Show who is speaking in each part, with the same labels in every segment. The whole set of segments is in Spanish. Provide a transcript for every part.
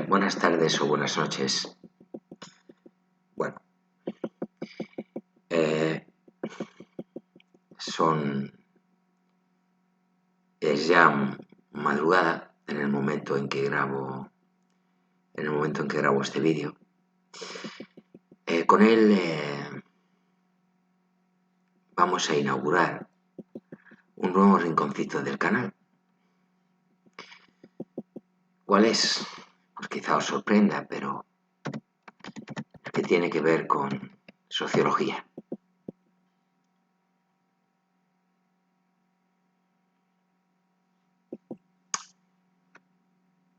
Speaker 1: Buenas tardes o buenas noches. Bueno, es ya madrugada en el momento en que grabo este vídeo. Con él vamos a inaugurar un nuevo rinconcito del canal. ¿Cuál es? Pues quizá os sorprenda, pero es que tiene que ver con sociología.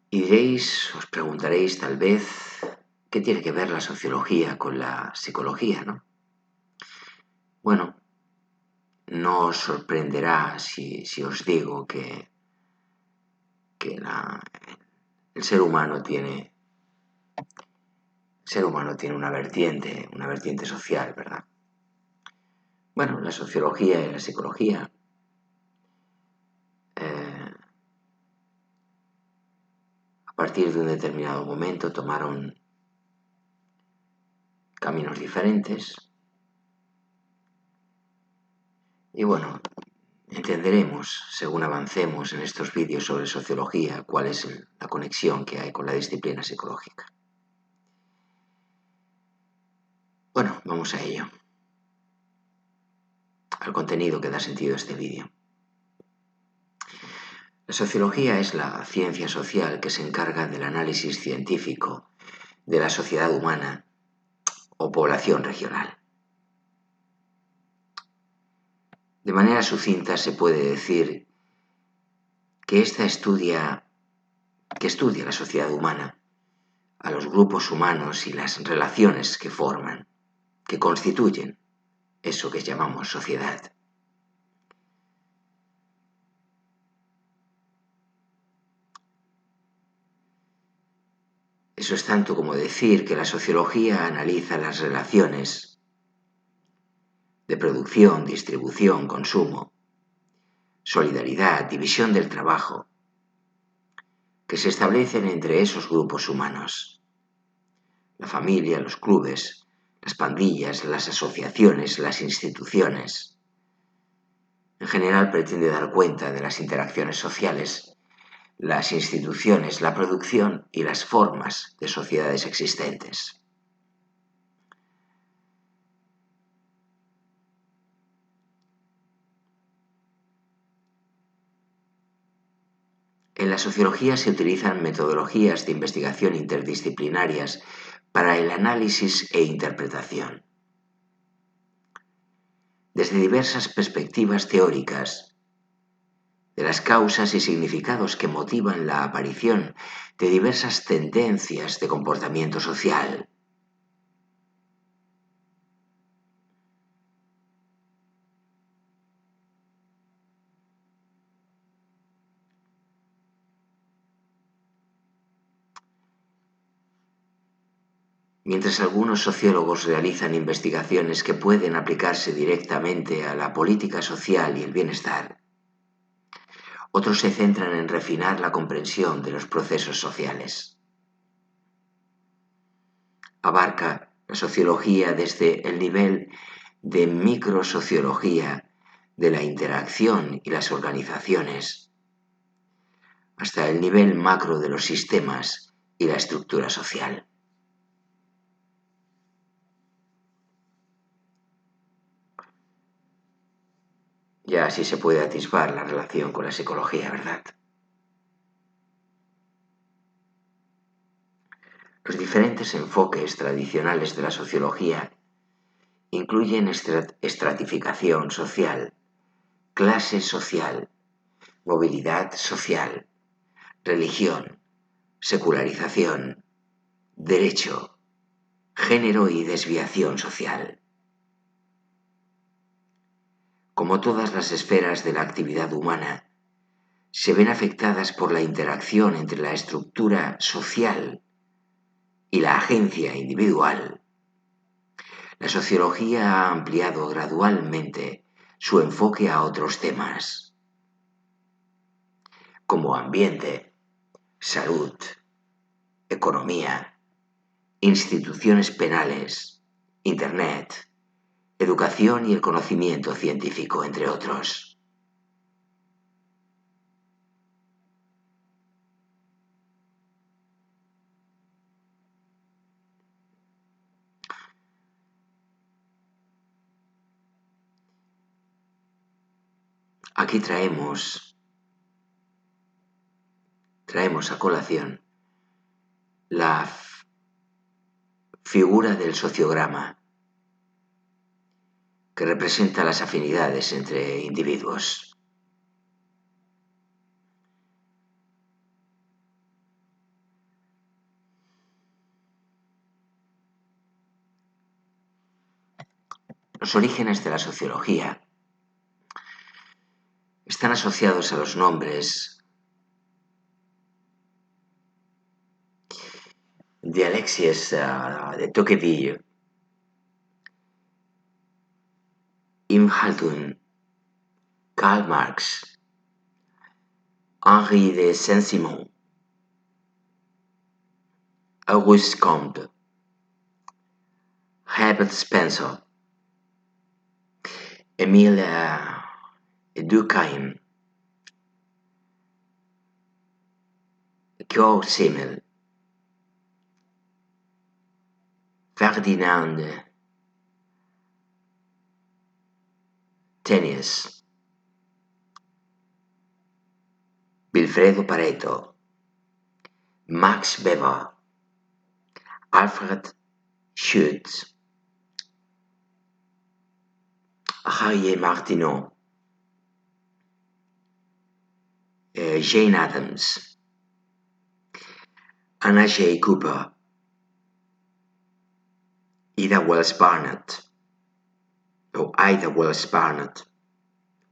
Speaker 1: Y os preguntaréis tal vez, ¿qué tiene que ver la sociología con la psicología, no? Bueno, no os sorprenderá si os digo que el ser humano tiene una vertiente social, ¿verdad? Bueno, la sociología y la psicología a partir de un determinado momento tomaron caminos diferentes y bueno, entenderemos según avancemos en estos vídeos sobre sociología cuál es la conexión que hay con la disciplina psicológica. Bueno, vamos a ello, al contenido que da sentido a este vídeo. La sociología es la ciencia social que se encarga del análisis científico de la sociedad humana o población regional. De manera sucinta se puede decir que estudia la sociedad humana, a los grupos humanos y las relaciones que forman, que constituyen eso que llamamos sociedad. Eso es tanto como decir que la sociología analiza las relaciones de producción, distribución, consumo, solidaridad, división del trabajo, que se establecen entre esos grupos humanos. La familia, los clubes, las pandillas, las asociaciones, las instituciones. En general pretende dar cuenta de las interacciones sociales, las instituciones, la producción y las formas de sociedades existentes. En la sociología se utilizan metodologías de investigación interdisciplinarias para el análisis e interpretación. Desde diversas perspectivas teóricas, de las causas y significados que motivan la aparición de diversas tendencias de comportamiento social. Mientras algunos sociólogos realizan investigaciones que pueden aplicarse directamente a la política social y el bienestar, otros se centran en refinar la comprensión de los procesos sociales. Abarca la sociología desde el nivel de microsociología de la interacción y las organizaciones, hasta el nivel macro de los sistemas y la estructura social. Ya así se puede atisbar la relación con la psicología, ¿verdad? Los diferentes enfoques tradicionales de la sociología incluyen estratificación social, clase social, movilidad social, religión, secularización, derecho, género y desviación social. Como todas las esferas de la actividad humana, se ven afectadas por la interacción entre la estructura social y la agencia individual. La sociología ha ampliado gradualmente su enfoque a otros temas, como ambiente, salud, economía, instituciones penales, Internet, educación y el conocimiento científico, entre otros. Aquí traemos a colación la figura del sociograma, que representa las afinidades entre individuos. Los orígenes de la sociología están asociados a los nombres de Alexis de Tocqueville, Ibn Khaldun, Karl Marx, Henri de Saint-Simon, Auguste Comte, Herbert Spencer, Émile Durkheim, Georg Simmel, Ferdinand Teniers, Vilfredo Pareto, Max Weber, Alfred Schütz, Javier Martineau, Jane Addams, Anna J. Cooper, Ida Wells Barnett,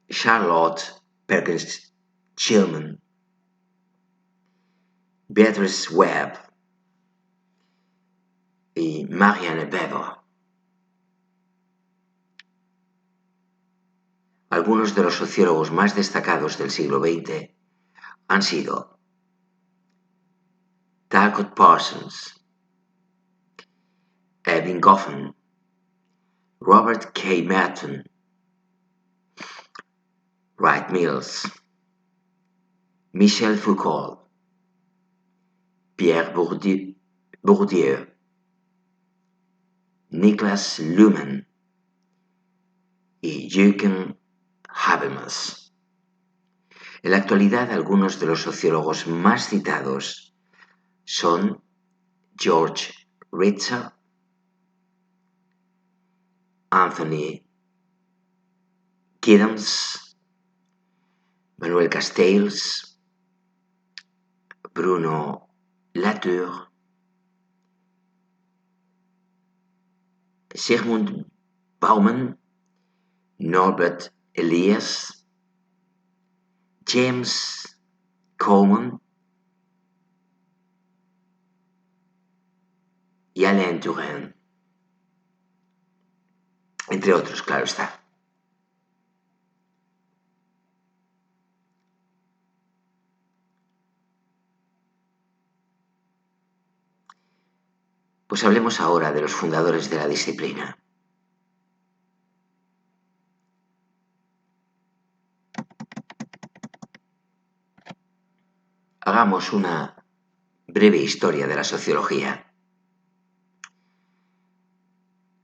Speaker 1: Charlotte Perkins Gilman, Beatrice Webb y Marianne Weber. Algunos de los sociólogos más destacados del siglo XX han sido Talcott Parsons, Erving Goffman, Robert K. Merton, Wright Mills, Michel Foucault, Pierre Bourdieu, Niklas Luhmann y Jürgen Habermas. En la actualidad, algunos de los sociólogos más citados son George Ritzer, Anthony Giddens, Manuel Castells, Bruno Latour, Zygmunt Bauman, Norbert Elias, James Coleman y Alain Touraine, entre otros, claro está. Pues hablemos ahora de los fundadores de la disciplina. Hagamos una breve historia de la sociología.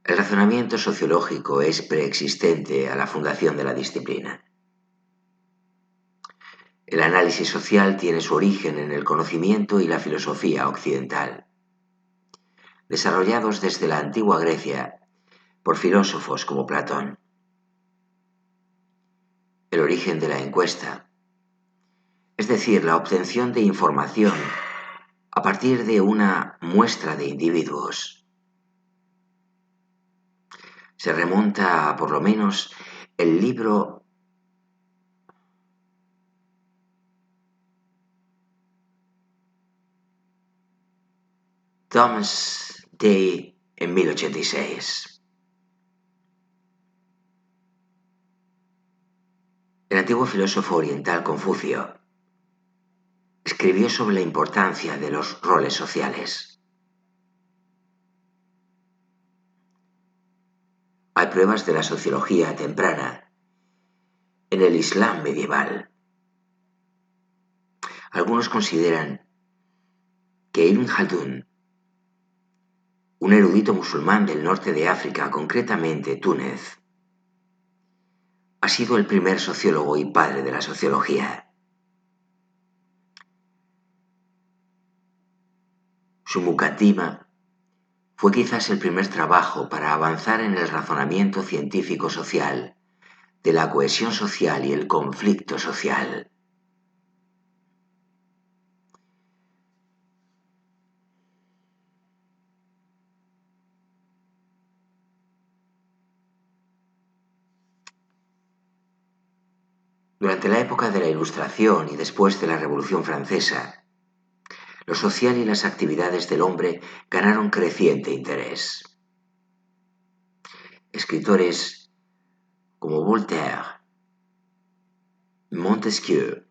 Speaker 1: El razonamiento sociológico es preexistente a la fundación de la disciplina. El análisis social tiene su origen en el conocimiento y la filosofía occidental, desarrollados desde la antigua Grecia por filósofos como Platón. El origen de la encuesta, es decir, la obtención de información a partir de una muestra de individuos, se remonta a por lo menos el libro Thomas Day en 1086. El antiguo filósofo oriental Confucio escribió sobre la importancia de los roles sociales. Hay pruebas de la sociología temprana en el Islam medieval. Algunos consideran que Ibn Khaldun, un erudito musulmán del norte de África, concretamente Túnez, ha sido el primer sociólogo y padre de la sociología. Su Muqaddima fue quizás el primer trabajo para avanzar en el razonamiento científico-social de la cohesión social y el conflicto social. Durante la época de la Ilustración y después de la Revolución Francesa, lo social y las actividades del hombre ganaron creciente interés. Escritores como Voltaire, Montesquieu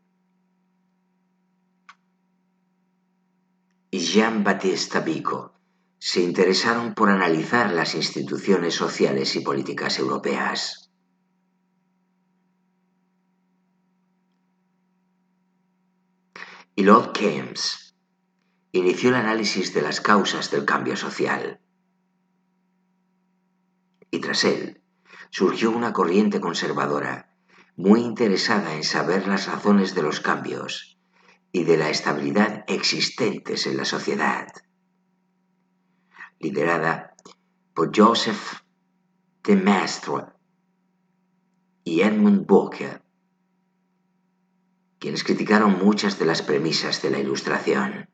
Speaker 1: y Jean-Baptiste Vico se interesaron por analizar las instituciones sociales y políticas europeas. Y Lord Keynes inició el análisis de las causas del cambio social. Y tras él, surgió una corriente conservadora muy interesada en saber las razones de los cambios y de la estabilidad existentes en la sociedad, liderada por Joseph de Maistre y Edmund Burke, quienes criticaron muchas de las premisas de la Ilustración.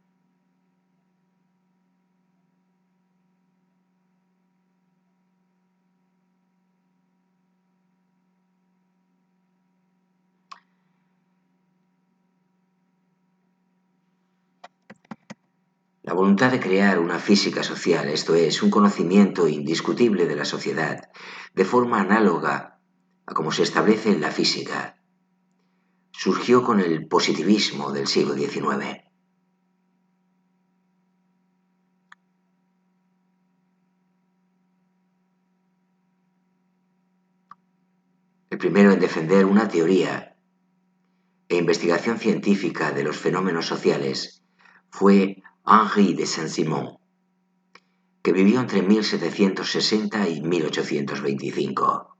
Speaker 1: La voluntad de crear una física social, esto es, un conocimiento indiscutible de la sociedad, de forma análoga a como se establece en la física, surgió con el positivismo del siglo XIX. El primero en defender una teoría e investigación científica de los fenómenos sociales fue Henri de Saint-Simon, que vivió entre 1760 y 1825.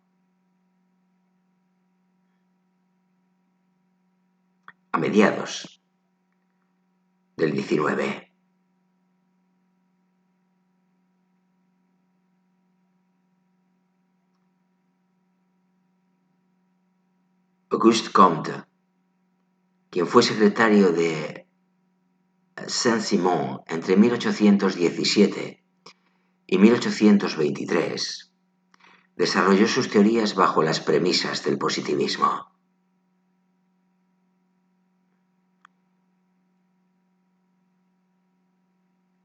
Speaker 1: A mediados del XIX. Auguste Comte, quien fue secretario de Saint-Simon entre 1817 y 1823, desarrolló sus teorías bajo las premisas del positivismo.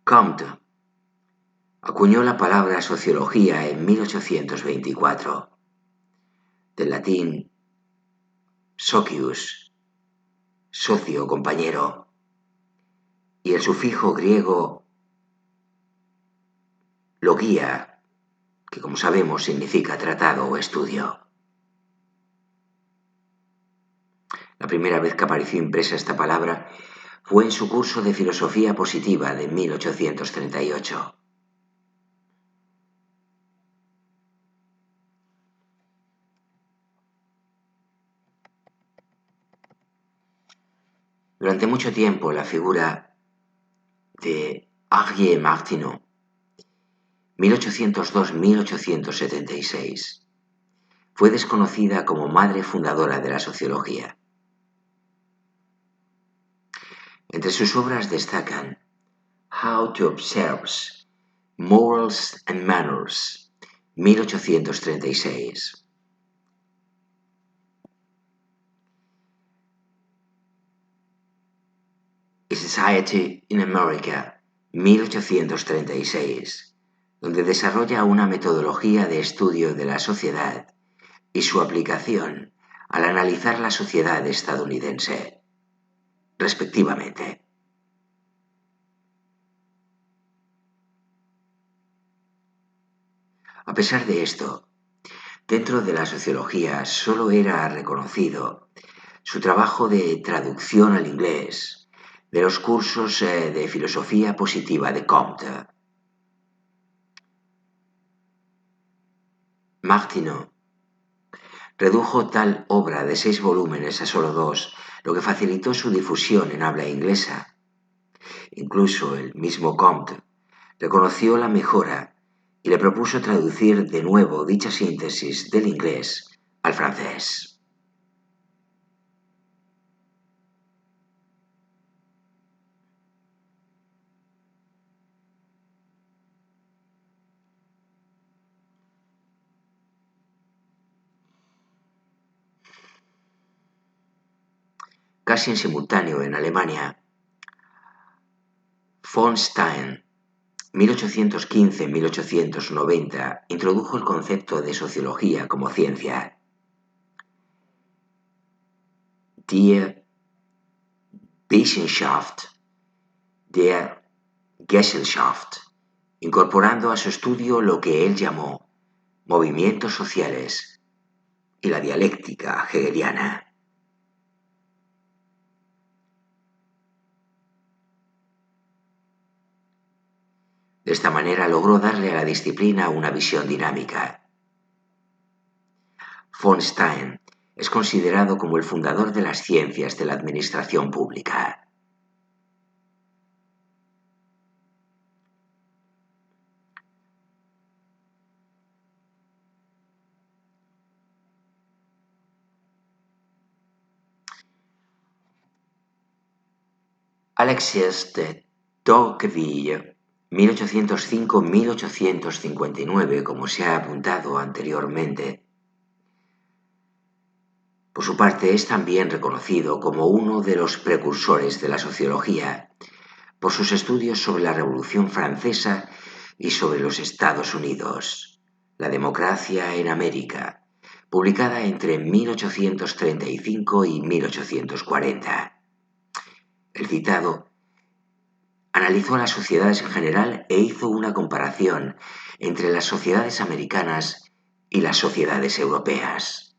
Speaker 1: Comte acuñó la palabra sociología en 1824, del latín socius, socio, compañero, y el sufijo griego logia, que como sabemos significa tratado o estudio. La primera vez que apareció impresa esta palabra fue en su curso de filosofía positiva de 1838. Durante mucho tiempo la figura de Henri Martineau, 1802-1876, fue desconocida como madre fundadora de la sociología. Entre sus obras destacan How to Observe Morals and Manners, 1836. A Society in America, 1836, donde desarrolla una metodología de estudio de la sociedad y su aplicación al analizar la sociedad estadounidense. respectivamente. A pesar de esto, dentro de la sociología solo era reconocido su trabajo de traducción al inglés de los cursos de filosofía positiva de Comte. Martineau redujo tal obra de 6 volúmenes a solo 2, lo que facilitó su difusión en habla inglesa. Incluso el mismo Comte reconoció la mejora y le propuso traducir de nuevo dicha síntesis del inglés al francés. Casi en simultáneo en Alemania, von Stein, 1815-1890, introdujo el concepto de sociología como ciencia. Die Wissenschaft der Gesellschaft, incorporando a su estudio lo que él llamó movimientos sociales y la dialéctica hegeliana. De esta manera logró darle a la disciplina una visión dinámica. Von Stein es considerado como el fundador de las ciencias de la administración pública. Alexis de Tocqueville, 1805-1859, como se ha apuntado anteriormente. Por su parte, es también reconocido como uno de los precursores de la sociología, por sus estudios sobre la Revolución Francesa y sobre los Estados Unidos, la democracia en América, publicada entre 1835 y 1840. El citado analizó las sociedades en general e hizo una comparación entre las sociedades americanas y las sociedades europeas.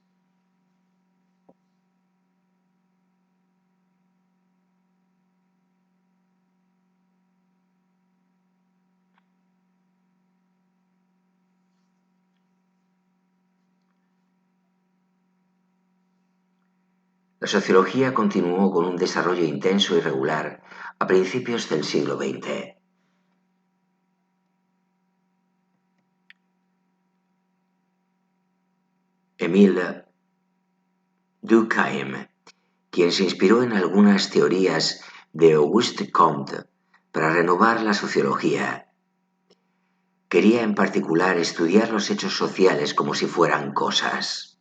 Speaker 1: La sociología continuó con un desarrollo intenso y regular a principios del siglo XX. Émile Durkheim, quien se inspiró en algunas teorías de Auguste Comte para renovar la sociología, quería en particular estudiar los hechos sociales como si fueran cosas.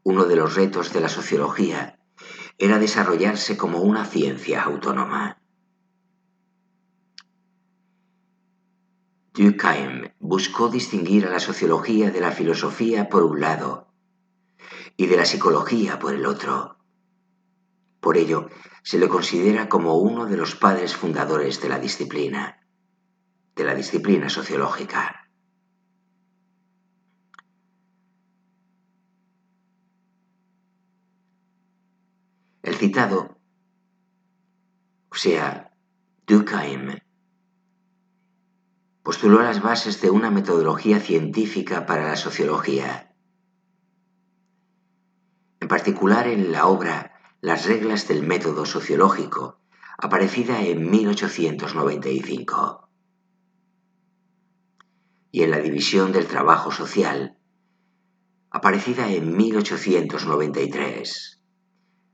Speaker 1: Uno de los retos de la sociología era desarrollarse como una ciencia autónoma. Durkheim buscó distinguir a la sociología de la filosofía por un lado y de la psicología por el otro. Por ello, se le considera como uno de los padres fundadores de la disciplina sociológica. El citado, o sea, Durkheim, postuló las bases de una metodología científica para la sociología, en particular en la obra Las reglas del método sociológico, aparecida en 1895, y en la división del trabajo social, aparecida en 1893,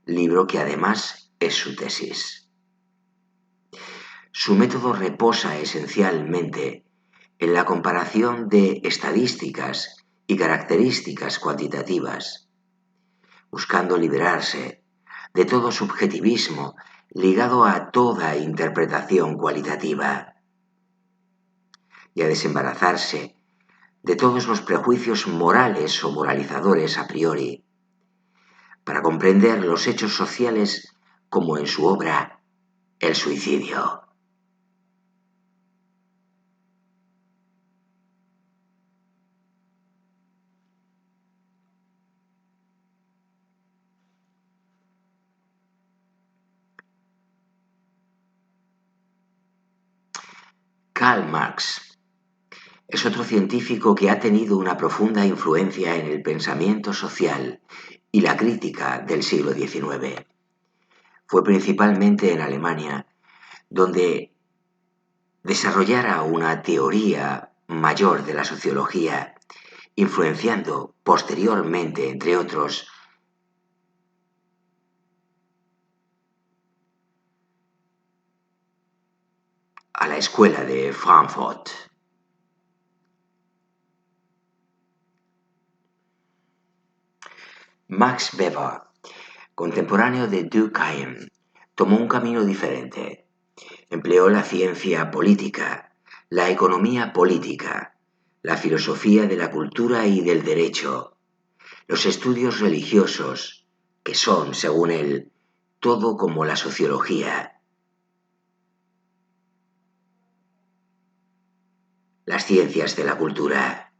Speaker 1: libro que además es su tesis. Su método reposa esencialmente en la comparación de estadísticas y características cuantitativas, buscando liberarse de todo subjetivismo ligado a toda interpretación cualitativa y a desembarazarse de todos los prejuicios morales o moralizadores a priori, para comprender los hechos sociales como en su obra El suicidio. Karl Marx es otro científico que ha tenido una profunda influencia en el pensamiento social y la crítica del siglo XIX. Fue principalmente en Alemania donde desarrollara una teoría mayor de la sociología, influenciando posteriormente, entre otros, a la escuela de Frankfurt. Max Weber, contemporáneo de Durkheim, tomó un camino diferente. Empleó la ciencia política, la economía política, la filosofía de la cultura y del derecho, los estudios religiosos, que son, según él, todo como la sociología, las ciencias de la cultura.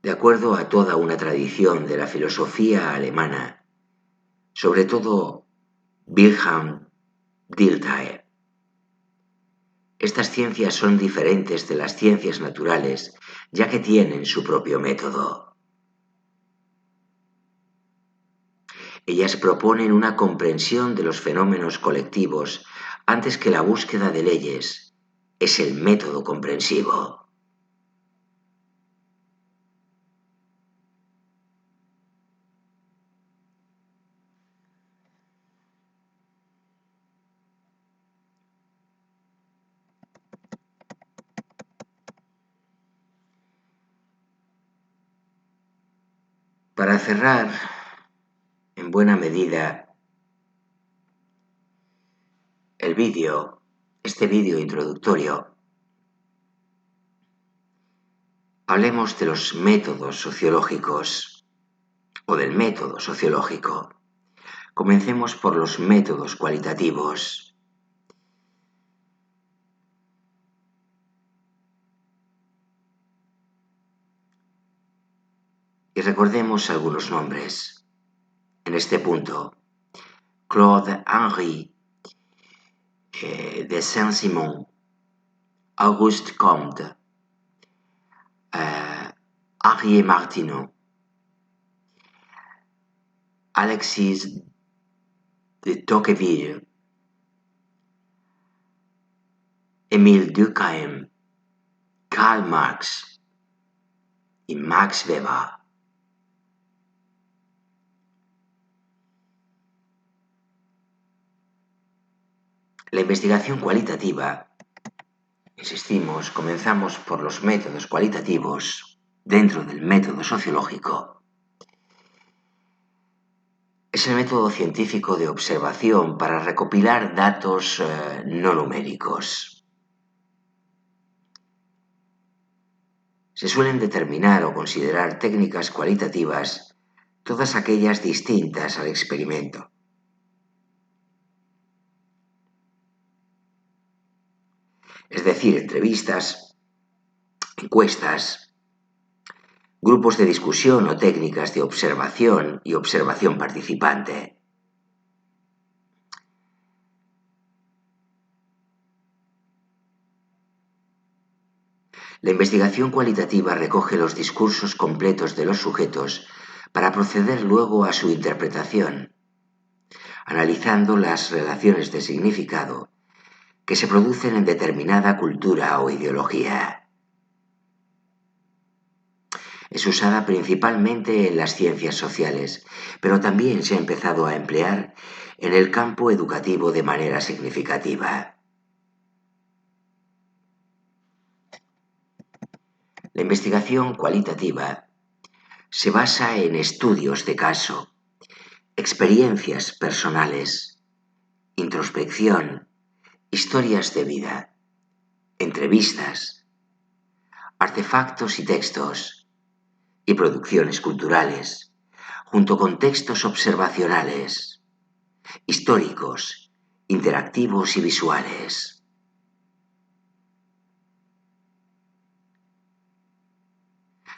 Speaker 1: De acuerdo a toda una tradición de la filosofía alemana, sobre todo Wilhelm Dilthey, estas ciencias son diferentes de las ciencias naturales, ya que tienen su propio método. Ellas proponen una comprensión de los fenómenos colectivos antes que la búsqueda de leyes. Es el método comprensivo. Para cerrar, en buena medida, este vídeo introductorio, hablemos de los métodos sociológicos o del método sociológico. Comencemos por los métodos cualitativos. Y recordemos algunos nombres. En este punto, Claude-Henri de Saint-Simon, Auguste Comte, Henri Martineau, Alexis de Tocqueville, Émile Durkheim, Karl Marx y Max Weber. La investigación cualitativa, insistimos, comenzamos por los métodos cualitativos dentro del método sociológico. Es el método científico de observación para recopilar datos no numéricos. Se suelen determinar o considerar técnicas cualitativas todas aquellas distintas al experimento. Es decir, entrevistas, encuestas, grupos de discusión o técnicas de observación y observación participante. La investigación cualitativa recoge los discursos completos de los sujetos para proceder luego a su interpretación, analizando las relaciones de significado que se producen en determinada cultura o ideología. Es usada principalmente en las ciencias sociales, pero también se ha empezado a emplear en el campo educativo de manera significativa. La investigación cualitativa se basa en estudios de caso, experiencias personales, introspección historias de vida, entrevistas, artefactos y textos, y producciones culturales, junto con textos observacionales, históricos, interactivos y visuales.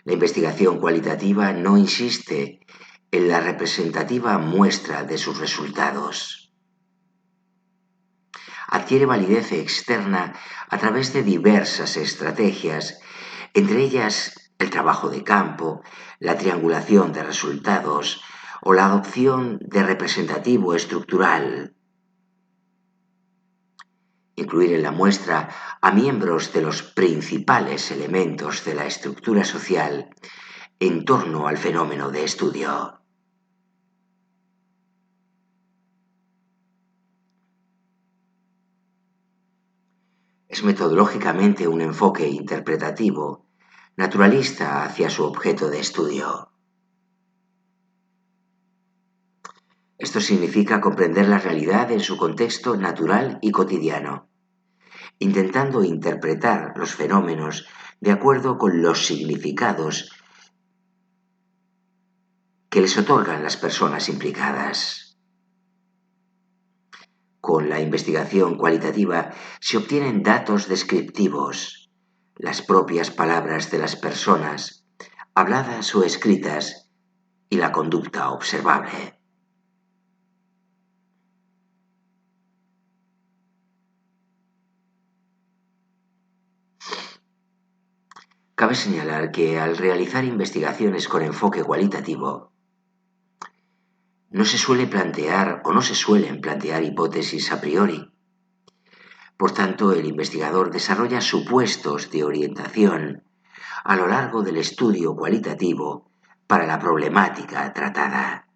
Speaker 1: La investigación cualitativa no insiste en la representativa muestra de sus resultados. Adquiere validez externa a través de diversas estrategias, entre ellas el trabajo de campo, la triangulación de resultados o la adopción de representativo estructural. Incluir en la muestra a miembros de los principales elementos de la estructura social en torno al fenómeno de estudio. Es metodológicamente un enfoque interpretativo, naturalista hacia su objeto de estudio. Esto significa comprender la realidad en su contexto natural y cotidiano, intentando interpretar los fenómenos de acuerdo con los significados que les otorgan las personas implicadas. Con la investigación cualitativa se obtienen datos descriptivos, las propias palabras de las personas, habladas o escritas, y la conducta observable. Cabe señalar que al realizar investigaciones con enfoque cualitativo, no se suelen plantear hipótesis a priori. Por tanto, el investigador desarrolla supuestos de orientación a lo largo del estudio cualitativo para la problemática tratada.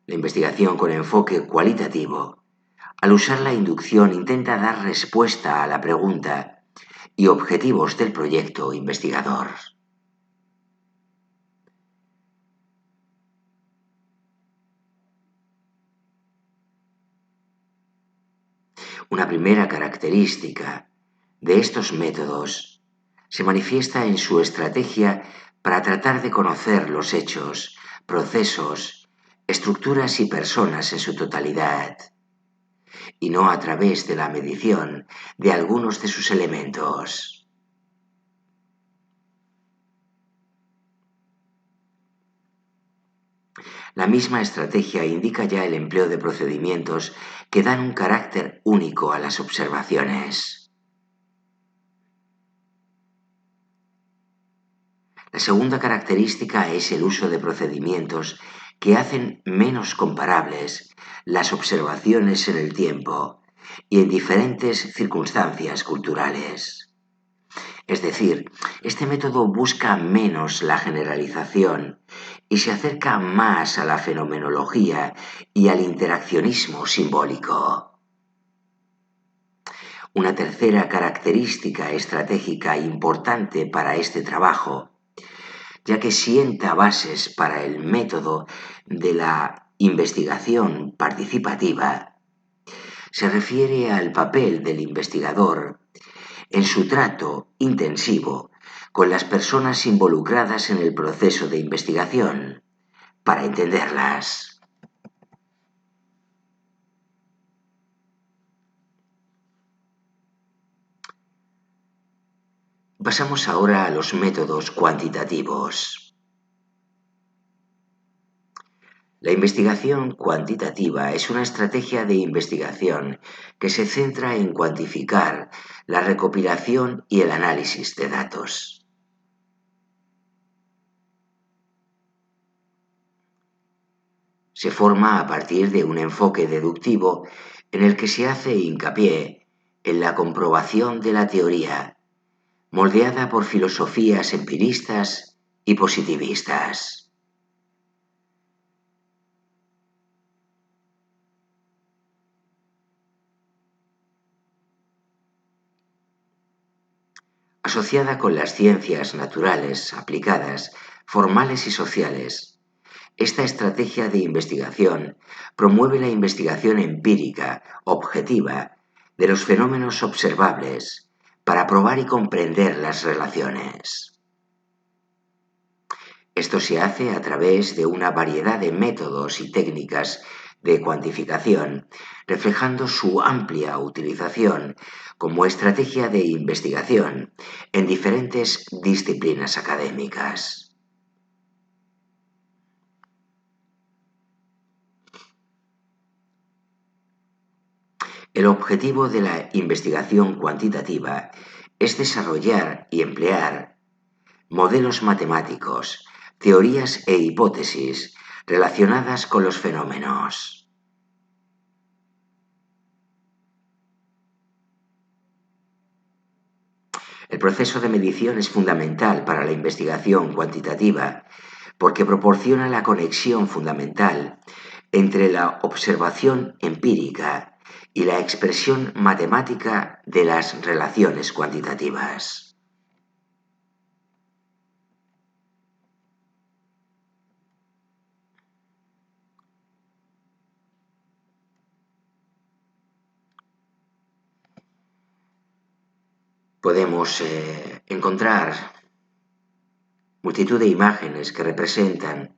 Speaker 1: La investigación con enfoque cualitativo, al usar la inducción, intenta dar respuesta a la pregunta y objetivos del proyecto investigador. Una primera característica de estos métodos se manifiesta en su estrategia para tratar de conocer los hechos, procesos, estructuras y personas en su totalidad, y no a través de la medición de algunos de sus elementos. La misma estrategia indica ya el empleo de procedimientos que dan un carácter único a las observaciones. La segunda característica es el uso de procedimientos que hacen menos comparables las observaciones en el tiempo y en diferentes circunstancias culturales. Es decir, este método busca menos la generalización y se acerca más a la fenomenología y al interaccionismo simbólico. Una tercera característica estratégica importante para este trabajo, ya que sienta bases para el método de la investigación participativa, se refiere al papel del investigador en su trato intensivo con las personas involucradas en el proceso de investigación, para entenderlas. Pasamos ahora a los métodos cuantitativos. La investigación cuantitativa es una estrategia de investigación que se centra en cuantificar la recopilación y el análisis de datos. Se forma a partir de un enfoque deductivo en el que se hace hincapié en la comprobación de la teoría, moldeada por filosofías empiristas y positivistas. Asociada con las ciencias naturales aplicadas, formales y sociales, Esta estrategia de investigación promueve la investigación empírica, objetiva, de los fenómenos observables para probar y comprender las relaciones. Esto se hace a través de una variedad de métodos y técnicas de cuantificación, reflejando su amplia utilización como estrategia de investigación en diferentes disciplinas académicas. El objetivo de la investigación cuantitativa es desarrollar y emplear modelos matemáticos, teorías e hipótesis relacionadas con los fenómenos. El proceso de medición es fundamental para la investigación cuantitativa porque proporciona la conexión fundamental entre la observación empírica y la expresión matemática de las relaciones cuantitativas. Podemos encontrar multitud de imágenes que representan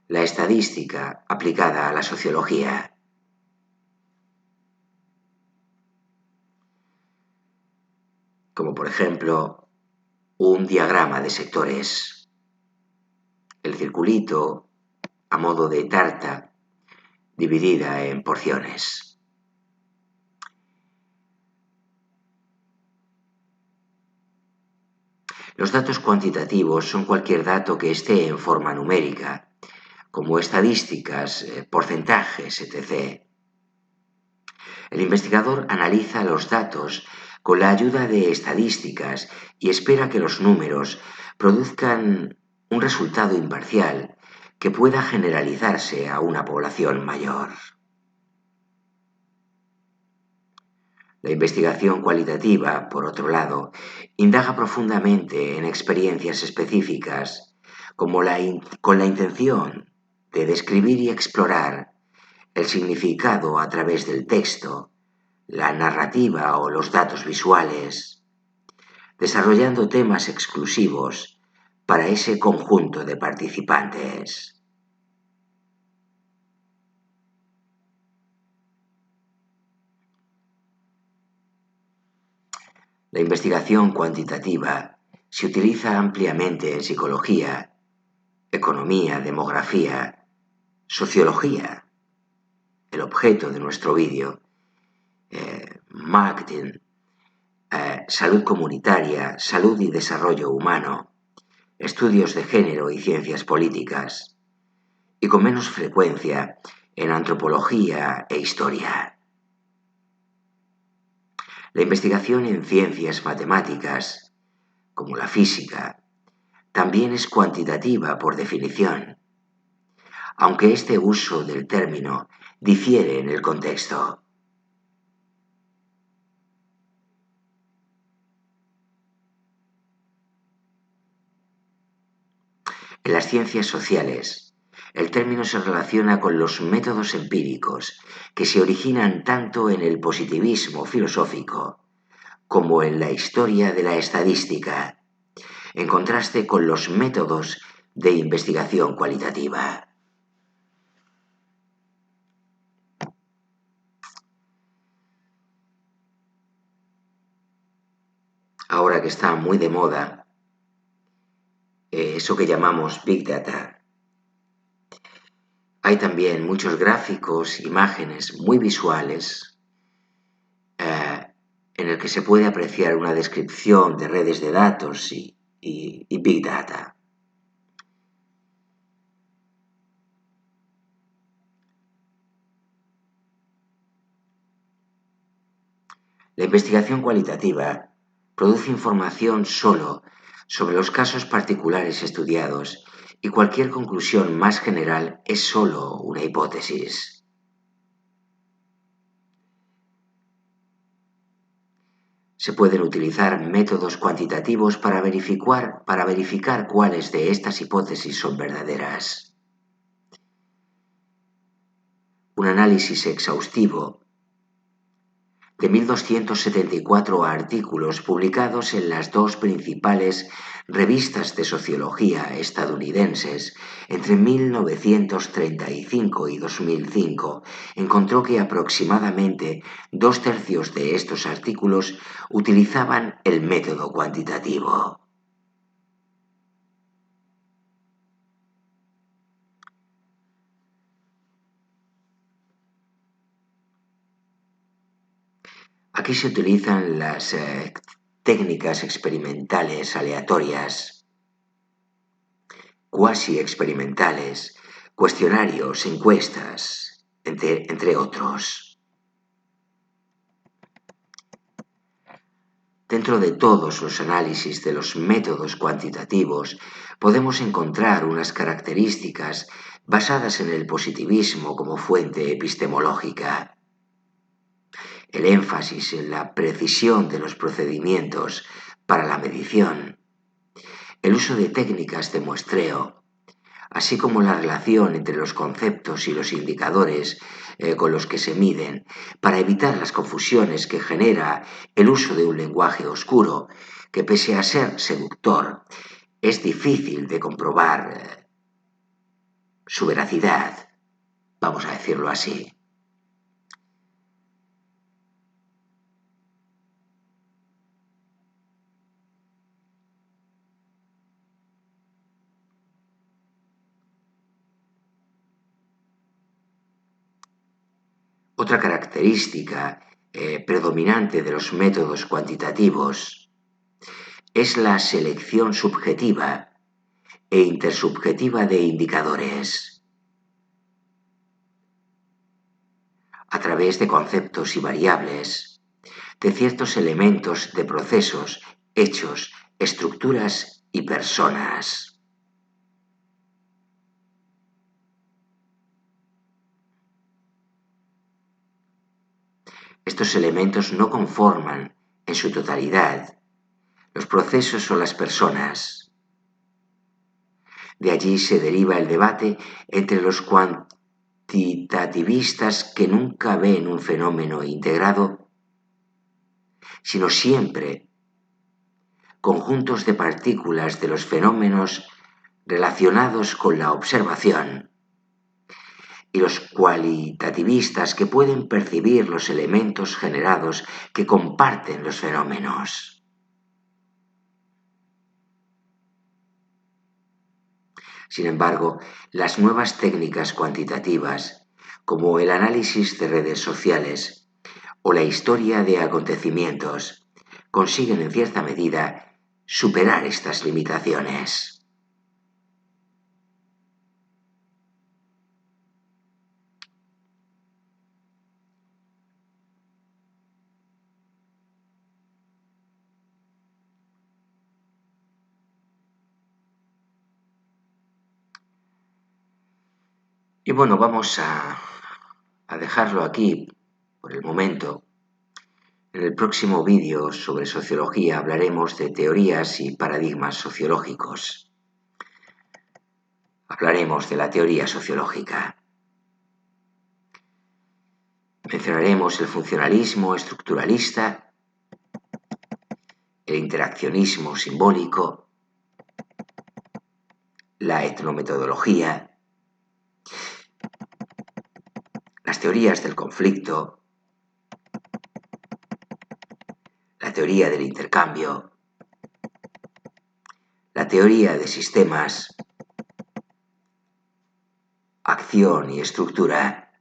Speaker 1: la estadística aplicada a la sociología. Como por ejemplo un diagrama de sectores, el circulito a modo de tarta dividida en porciones. Los datos cuantitativos son cualquier dato que esté en forma numérica, como estadísticas, porcentajes, etc. El investigador analiza los datos con la ayuda de estadísticas y espera que los números produzcan un resultado imparcial que pueda generalizarse a una población mayor. La investigación cualitativa, por otro lado, indaga profundamente en experiencias específicas con la intención de describir y explorar el significado a través del texto, la narrativa o los datos visuales, desarrollando temas exclusivos para ese conjunto de participantes. La investigación cuantitativa se utiliza ampliamente en psicología, economía, demografía, sociología, el objeto de nuestro vídeo, marketing, salud comunitaria, salud y desarrollo humano, estudios de género y ciencias políticas, y con menos frecuencia en antropología e historia. La investigación en ciencias matemáticas, como la física, también es cuantitativa por definición, aunque este uso del término difiere en el contexto. En las ciencias sociales, el término se relaciona con los métodos empíricos que se originan tanto en el positivismo filosófico como en la historia de la estadística, en contraste con los métodos de investigación cualitativa. Ahora que está muy de moda, eso que llamamos Big Data, hay también muchos gráficos, imágenes muy visuales, en el que se puede apreciar una descripción de redes de datos y Big Data. La investigación cualitativa produce información solo sobre los casos particulares estudiados y cualquier conclusión más general es solo una hipótesis. Se pueden utilizar métodos cuantitativos para verificar cuáles de estas hipótesis son verdaderas. un análisis exhaustivo de 1.274 artículos publicados en las dos principales revistas de sociología estadounidenses entre 1935 y 2005, encontró que aproximadamente 2/3 de estos artículos utilizaban el método cuantitativo. Aquí se utilizan las técnicas experimentales aleatorias, cuasi experimentales, cuestionarios, encuestas, entre otros. Dentro de todos los análisis de los métodos cuantitativos podemos encontrar unas características basadas en el positivismo como fuente epistemológica. El énfasis en la precisión de los procedimientos para la medición, el uso de técnicas de muestreo, así como la relación entre los conceptos y los indicadores con los que se miden, para evitar las confusiones que genera el uso de un lenguaje oscuro que, pese a ser seductor, es difícil de comprobar su veracidad, vamos a decirlo así. Otra característica predominante de los métodos cuantitativos es la selección subjetiva e intersubjetiva de indicadores a través de conceptos y variables, de ciertos elementos de procesos, hechos, estructuras y personas. Estos elementos no conforman, en su totalidad, los procesos o las personas. De allí se deriva el debate entre los cuantitativistas que nunca ven un fenómeno integrado, sino siempre conjuntos de partículas de los fenómenos relacionados con la observación, y los cualitativistas que pueden percibir los elementos generados que comparten los fenómenos. Sin embargo, las nuevas técnicas cuantitativas, como el análisis de redes sociales o la historia de acontecimientos, consiguen en cierta medida superar estas limitaciones. Y bueno, vamos a dejarlo aquí por el momento. En el próximo vídeo sobre sociología hablaremos de teorías y paradigmas sociológicos. Hablaremos de la teoría sociológica. Mencionaremos el funcionalismo estructuralista, el interaccionismo simbólico, la etnometodología, las teorías del conflicto, la teoría del intercambio, la teoría de sistemas, acción y estructura.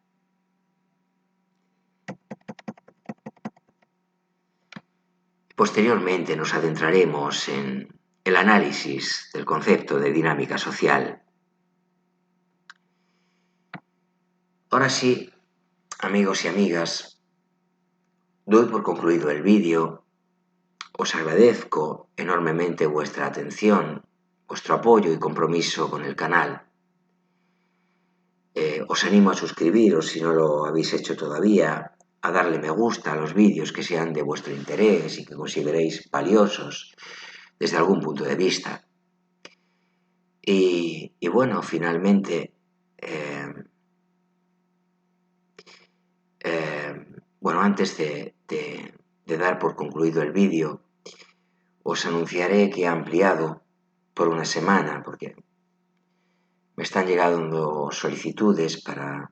Speaker 1: Posteriormente nos adentraremos en el análisis del concepto de dinámica social. Ahora sí, amigos y amigas, doy por concluido el vídeo. Os agradezco enormemente vuestra atención, vuestro apoyo y compromiso con el canal. Os animo a suscribiros si no lo habéis hecho todavía, a darle me gusta a los vídeos que sean de vuestro interés y que consideréis valiosos desde algún punto de vista. Y bueno, finalmente, Bueno, antes de dar por concluido el vídeo, os anunciaré que he ampliado por una semana, porque me están llegando solicitudes para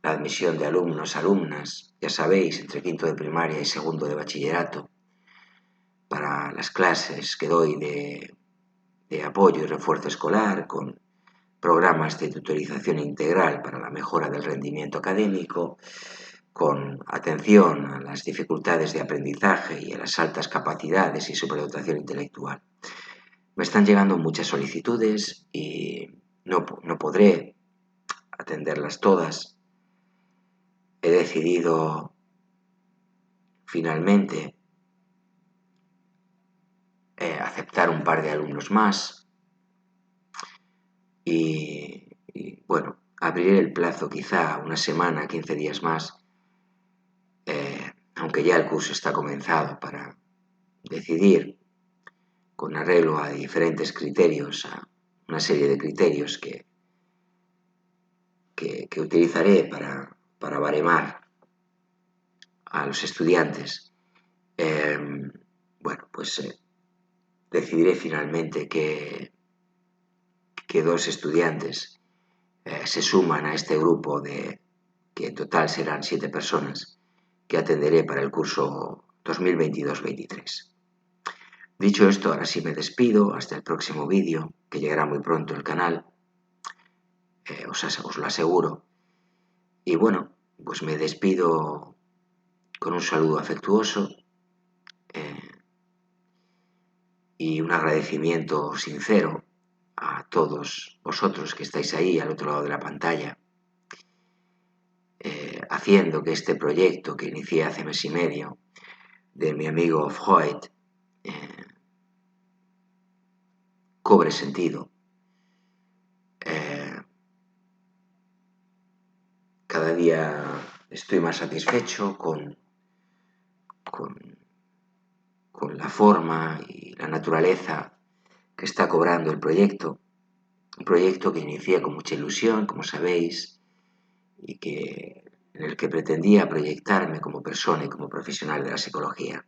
Speaker 1: la admisión de alumnos, alumnas, ya sabéis, entre quinto de primaria y segundo de bachillerato, para las clases que doy de apoyo y refuerzo escolar, con programas de tutorización integral para la mejora del rendimiento académico, con atención a las dificultades de aprendizaje y a las altas capacidades y superdotación intelectual. Me están llegando muchas solicitudes y no podré atenderlas todas. He decidido finalmente aceptar un par de alumnos más y bueno, abriré el plazo quizá una semana, 15 días más, aunque ya el curso está comenzado, para decidir con arreglo a diferentes criterios, a una serie de criterios que utilizaré para baremar a los estudiantes. Bueno, pues decidiré finalmente que dos estudiantes se suman a este grupo que en total serán 7 personas que atenderé para el curso 2022-23. Dicho esto, ahora sí me despido hasta el próximo vídeo, que llegará muy pronto al canal, os lo aseguro. Y bueno, pues me despido con un saludo afectuoso y un agradecimiento sincero a todos vosotros que estáis ahí al otro lado de la pantalla, haciendo que este proyecto que inicié hace mes y medio de mi amigo Freud cobre sentido. Cada día estoy más satisfecho con la forma y la naturaleza que está cobrando el proyecto. Un proyecto que inicié con mucha ilusión, como sabéis, y en el que pretendía proyectarme como persona y como profesional de la psicología.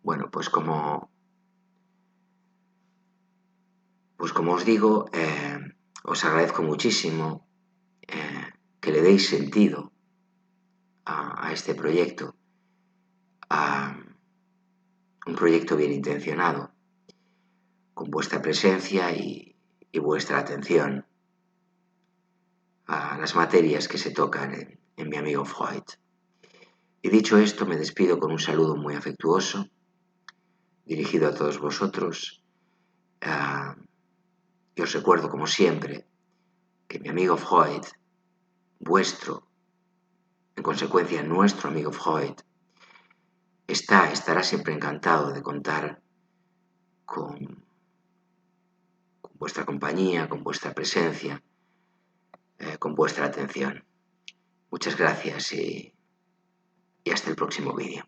Speaker 1: Bueno, pues como os digo, os agradezco muchísimo que le deis sentido a este proyecto, a un proyecto bien intencionado, con vuestra presencia y vuestra atención a las materias que se tocan en mi amigo Freud. Y dicho esto, me despido con un saludo muy afectuoso, dirigido a todos vosotros, y os recuerdo, como siempre, que mi amigo Freud, en consecuencia nuestro amigo Freud, estará siempre encantado de contar con vuestra compañía, con vuestra presencia, con vuestra atención. Muchas gracias y hasta el próximo vídeo.